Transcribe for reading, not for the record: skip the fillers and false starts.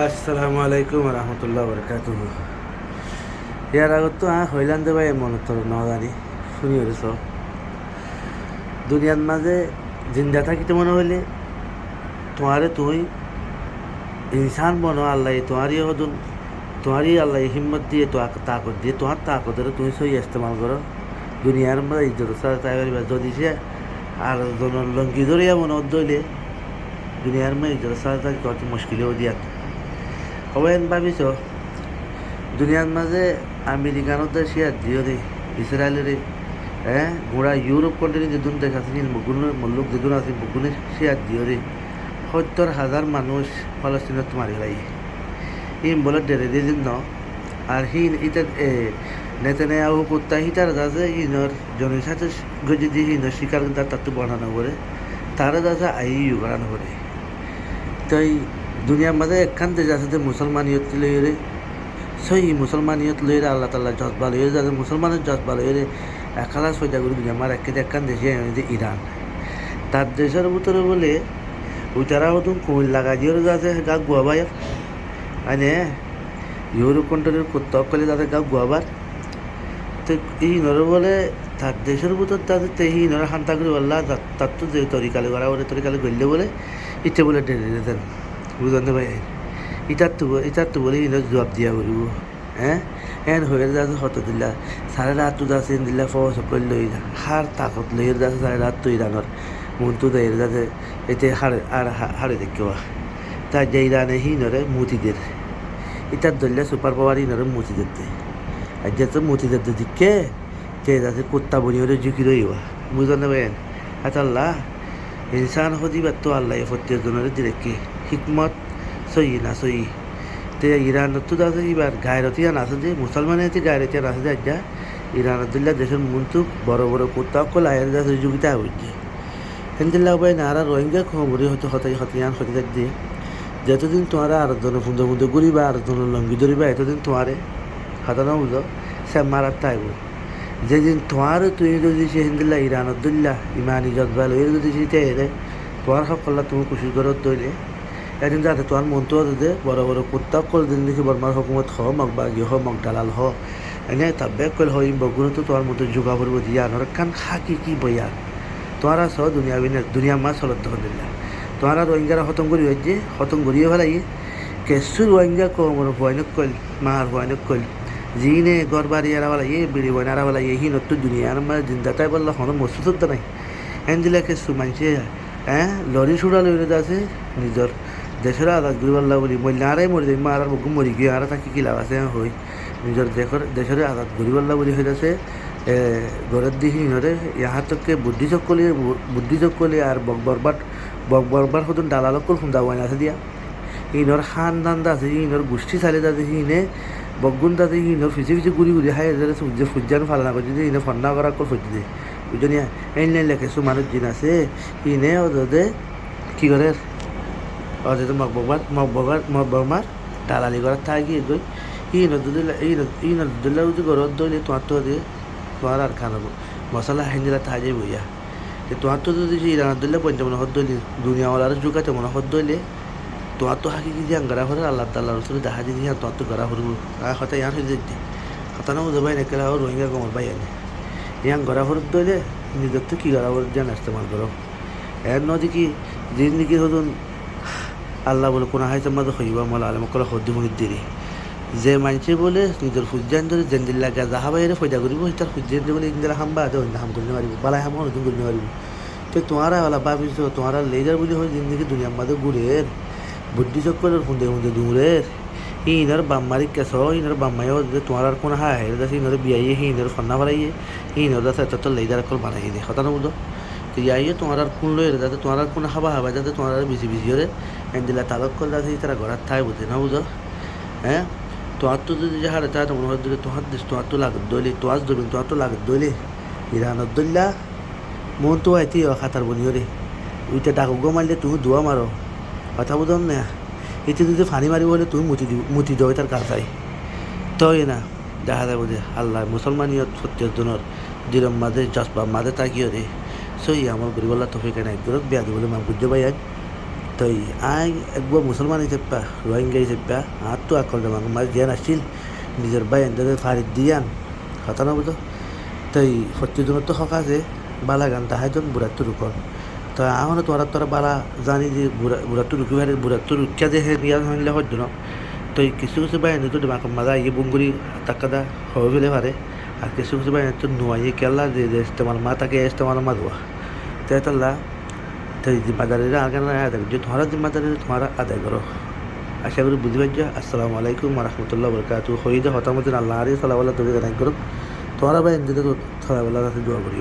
আসসালামু আলাইকুম রহমতুল্লাহ বরকাত। ইয়ার আগত তো হইলাম দে ভাই মনে তোর নজানি শুনি হয়েছ দুনিয়ার মাঝে জিন্দা থাকিতে মনে হইলে তোমারে তুই ইনসান বনো আল্লাহ তোমারই হদুন তোমারই আল্লাহ হিম্মত দিয়ে তো তাকত দিয়ে তোমার তাকতের তুমি সই ইস্তেমাল করো দুনিয়ার মাঝে ইজ্জত তাই পারিবা যদি সে আর জনের লঙ্কি ধরিয়া মনে দইলে দুনিয়ার মাঝে ইজ্জত তাকে কত মুশকিলেও দিয়া হবেন ভাবিছ দুনিয়ার মাঝে আমেরিকানত শেয়ার দিও রে ইসরায়েলের গোড়া ইউরোপ কন্ট্রি যেদিন দেখাচ্ছে মল্লুক যেদিন আছে বগুনে শেয়ার দিও রে ৭০,০০০ মানুষ ফলস্তিনত মারি লাই ইম বলে ডেরে দিয়ে দিন ন আর ইটার নেতানিয়াহু কুত্তা হিটার যাচ্ছে ইনর জনের সাথে গজি দিয়ে ইনর শিকার তার তো বানানো করে তারা যাচ্ছে ইউ বানানো করে তাই দুনিয়ার মাঝে একখান দেশ আছে যে মুসলমানিয়ত লইরে সই মুসলমানিয়ত লইরে আল্লাহ তাল্লাহ জজবা লইরে যাদের মুসলমানের জজবা লইরে একালা সৈদা করে দুনিয়া আমার একখান দেশে যে ইরান তার দেশের ভিতরে বলে উতারা হতুন কুমিল লাগা দিয়ে যাচ্ছে গা গুয়াবাই মানে ইউরোপ কন্ট্রির কুত্তকলে তাদের গা গুয়াবার তো এই নরে বলে তার দেশের ভিতর তাদের তেহি নরে হান্তা করে বললা তার তো যে তরিকালে করা বলে তরিকালে গড়লে বলে ইচ্ছে বলে ডেরে দেন বুঝতে ভাই এটার তো বলে ইনো জবাব দিয়া করিব এন হয়ে যাচ্ছে হত দিলা সাড়ে রাত তো যাচ্ছে দিলা ফস করে লই হার তাকত লই যাচ্ছে সাড়ে রাত তো ইরানোর মন তো দেয় যাচ্ছে এতে হাড়ে দেখবা তার যে ইরানে নরে মতিদের এটার ধরলে সুপার পাওয়ার নরে মতিদের দেয় আর যে মতিদের দিকে যে যাচ্ছে কুত্তা বনিয়ে ঝুঁকি রইবা বুঝতে ভাই আচ্ছা আল্লাহ ইনসান হদিবার তো আল্লাহ ফত্যের জন্য দিরেকে হিকমত সই না সই তে ইরানত তো আছে এবার গায়রতিয়ান আছে যে মুসলমানের গায়রতিয়ান আছে যে যা ইরানতুল্লাহ দেশের মন্তু বড় বড় কুত্তা কল আয়ের যা সহযোগিতা হচ্ছে হেন্দিল্লা ভাই না আর রোহিঙ্গা খবরই হতে হতিয়ান হতে দিয়ে যতদিন তোমার আরেকজনের ফুন্দে ফুন্দে ঘুরিবা আরেকজনের লঙ্গি ধরিবা এতদিন তোমারে হাতানো বুঝো সে মারার তাইব যেদিন তোমার তুই যদি সে হিন্দিল্লা ইরানতুল্লাহ ইমানি জজবাল এর যদি সেটা এরে তোমার সকল্লা তুমি খুশি করত তৈরি একদিন যাতে তোমার মনটো যে বড় বড় কুত্তা করে দিন দেখি বর্মার হুকুমত হ মগ বাগি হ মগ দালাল হ এনে তা বেক কল হয় বগুনো তো তোমার মতো যোগা করবো দিয়া আনার কান খাকি কি বইয়া তোমারা সহ দুনিয়া মাছ হলত তখন দিল্লা তোমারা রোহিঙ্গারা হতম করি হয়েছে হতম করিয়ে ফেলাই কেসুর রোহিঙ্গা কমর ভয়নক কল মার ভয়নক কল যিনে ঘর বাড়ি আরাবালা বিড়ি বয়ন আরাবালা হিনত দুনিয়ার মানে জিন্দাটাই বললো হনো মসুদ নাই এন দিলে কেসু মানছে লরি সুড়া লইরে আছে নিজর দেশের আজাদ গরিবাল্লা বলি মরলে আরাই মরি যাই মা আর বকু মরি গিয়ে আর তাকে কি লাভ আছে হই নিজের দেশের আজাদ গরিবাল্লা বলি হয়ে যাচ্ছে ঘরের দিহি নরে ইহার তোকে বুদ্ধি চক্কলি আর বকবরবার হতুন দালালকল খুন্দা বয়ান আছে দিয়া ইনর খান দান্দা আছে ইনর গোষ্ঠী চালে যাতে হিনে বগুন তাতে ইনর ফিচে ফিচে ঘুরি হাই যাতে সূর্যান ফালনা করছে যে ইনে ফন্না করা কল ফুজি দে বুঝলি এই লেখে মানুষ জিন আছে ইনে ওদের কি করে অযথা মকবরমার দালালি করার থাকি গই ই নদুল্লাহ যদি ঘরত দইলে তোমার তো দিয়ে তোমার আর খানাবো মশলা হাইন্দিলা থাকি বইয়া তোমার তো যদি ইরানদুল্লাহ পঞ্চাশ মনে হত দইলে দুনিয়াওয়ালার যুগাতে মনে হত দইলে তোমার তো হাকি কি দিয়ে গড়া হরে আল্লাহ তাল্লাহ রসুল দেখা দিয়ে তোমার তো গড়া হরবো হতা ইয়ান হয়ে যেতে হতানো যাবাই নেকেলা রোহিঙ্গা কমর বাই আনে ইয়ান গড়া হরত দইলে নিজের তো কি গড়া হর যেন ইস্তেমাল করো এর নদী কি যিনি নাকি হতুন আল্লাহ বলে কোন হাইতে মাঝে হইবা মলা আলম কলা হদ্দি মহিদ্দিরি যে মানছে বলে নিজের ফুজান ধরে জেন্দিল্লা গা যাহা বাইরে ফয়দা করিব তার ফুজান বলে ইন্দিরা হামবা আদে অন্য হাম করতে পারিব বালাই হাম হদিন করতে পারিব তো তোমারা ওলা ভাবিস তোমারা লেজার বলি হয় জিন্দগি দুনিয়ার মাঝে ঘুরের বুদ্ধি চক্করের ফুন্দে ফুন্দে দূরের ইনার বাম্মারি কেস ইনার বাম্মাইও যে তোমার আর কোন হায় হেরে যাচ্ছে ইনার বিয়াইয়ে ইনার ফন্না ফলাইয়ে ইনার যাচ্ছে এত লেজার কল বানাই দিয়ে কথা না বুঝো তো ইয়াইয়ে তোমার আর কোন লইরে যাতে তোমার আর কোন হাবা যাতে তোমার আর বেশি বেশি হরে এন্দিলা তালক কল যাচ্ছে তারা ঘরের ঠাই বুঝে না বুঝো তোমার তো যদি হারে তা মনে হয় দিলে তোমার দেশ তোমার তো লাগত দইলে তোয়াজ ধরবেন তোমার তো লাগত দইলে ইরানত দইলা মন তো আইতি খাতার বনি রে ওইটা ডাকু গো মারলে তুমি দোয়া মারো কথা বুঝো না এতে যদি ফানি মারিব হলে তুমি মুতি দেবে তার কাছাই তই না দেখা যাবো যে আল্লাহ মুসলমানীয় সত্যজনের দিরম মাঝে জসবা মাঝে তাকিয়ে রে সই আমার গরিবাল্লা তফিকে নাই দূরত বিয়া দিবলে মা বুঝতে পাই তই আই একবার মুসলমান হিসেবে রোহিঙ্গা হিসেবে আর তো আকল দেওয়া মাছ জ্ঞান আসছিল নিজের বাই এনদের ফারিদ দিয়ান কথা না বুঝো তাই সত্যজনের তো হক আছে বালা গান তাহাইজন বুড়ার তো রুকন তো এখন তোরা বালা জানি যে বুড়ার তো রুকি ভাই বুড়ার তো রুকিয়া যে হে নিয়া হইলে হইতো না তো কিছু কিছু বাইরে তো দিমাগ মাজা ইয়ে বুঙ্গুরি তাকাদা হয়ে ফেলে পারে আর কিছু কিছু বাইরে তো নুয়াইয়ে কেলা যে ইস্তেমাল মা তাকে ইস্তেমাল মা দোয়া তাই তাল্লা তাই জিম্মাদারিরা আগে না আদায় যে তোমার জিম্মাদারি তোমার আদায় করো আশা করি বুঝতে পারছো আসসালামু আলাইকুম রহমতুল্লাহ বরকাত হইদে হতামতিন আল্লাহ আলী সাল্লাহ তুমি জানাই করো তোমরা বাইরে তো সাল্লাহ দোয়া করি